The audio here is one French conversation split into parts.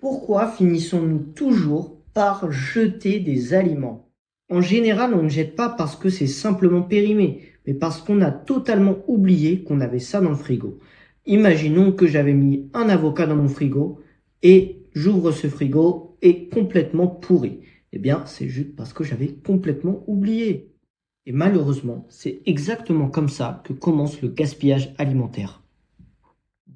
Pourquoi finissons-nous toujours par jeter des aliments? En général, on ne jette pas parce que c'est simplement périmé, mais parce qu'on a totalement oublié qu'on avait ça dans le frigo. Imaginons que j'avais mis un avocat dans mon frigo et j'ouvre ce frigo et complètement pourri. Eh bien, c'est juste parce que j'avais complètement oublié. Et malheureusement, c'est exactement comme ça que commence le gaspillage alimentaire.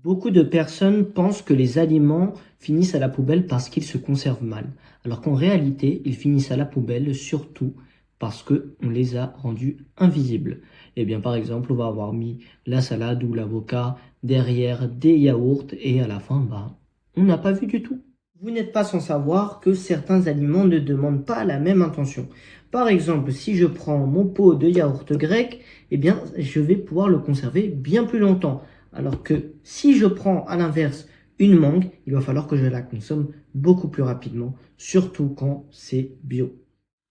Beaucoup de personnes pensent que les aliments finissent à la poubelle parce qu'ils se conservent mal, alors qu'en réalité, ils finissent à la poubelle surtout parce qu'on les a rendus invisibles. Eh bien, par exemple, on va avoir mis la salade ou l'avocat derrière des yaourts et à la fin, on n'a pas vu du tout. Vous n'êtes pas sans savoir que certains aliments ne demandent pas la même intention. Par exemple, si je prends mon pot de yaourt grec, eh bien, je vais pouvoir le conserver bien plus longtemps. Alors que si je prends à l'inverse une mangue, il va falloir que je la consomme beaucoup plus rapidement, surtout quand c'est bio.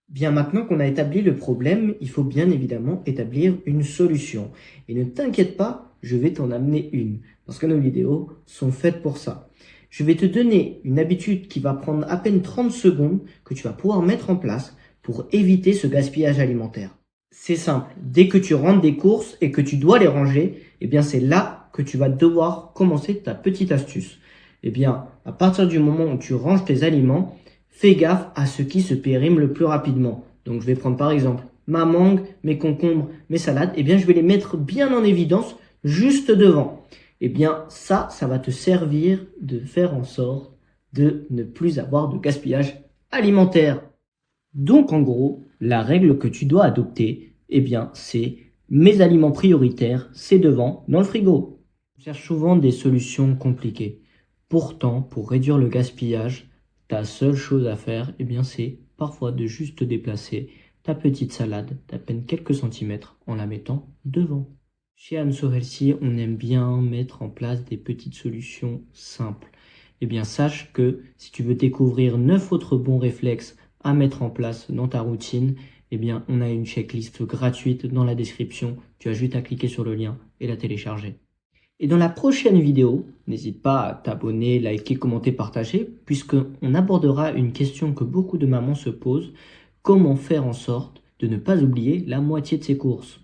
Bien maintenant qu'on a établi le problème, il faut bien évidemment établir une solution. Et ne t'inquiète pas, je vais t'en amener une, parce que nos vidéos sont faites pour ça. Je vais te donner une habitude qui va prendre à peine 30 secondes que tu vas pouvoir mettre en place pour éviter ce gaspillage alimentaire. C'est simple, dès que tu rentres des courses et que tu dois les ranger, eh bien c'est là que tu vas devoir commencer ta petite astuce. Eh bien, à partir du moment où tu ranges tes aliments, fais gaffe à ce qui se périme le plus rapidement. Donc je vais prendre par exemple ma mangue, mes concombres, mes salades, eh bien je vais les mettre bien en évidence juste devant. Eh bien ça va te servir de faire en sorte de ne plus avoir de gaspillage alimentaire. Donc en gros, la règle que tu dois adopter, eh bien, c'est mes aliments prioritaires, c'est devant, dans le frigo. On cherche souvent des solutions compliquées. Pourtant, pour réduire le gaspillage, ta seule chose à faire, eh bien, c'est parfois de juste déplacer ta petite salade d'à peine quelques centimètres en la mettant devant. Chez Anso Healthy, on aime bien mettre en place des petites solutions simples. Eh bien, sache que si tu veux découvrir 9 autres bons réflexes à mettre en place dans ta routine, eh bien, on a une checklist gratuite dans la description. Tu as juste à cliquer sur le lien et la télécharger. Et dans la prochaine vidéo, n'hésite pas à t'abonner, liker, commenter, partager, puisqu'on abordera une question que beaucoup de mamans se posent. Comment faire en sorte de ne pas oublier la moitié de ses courses?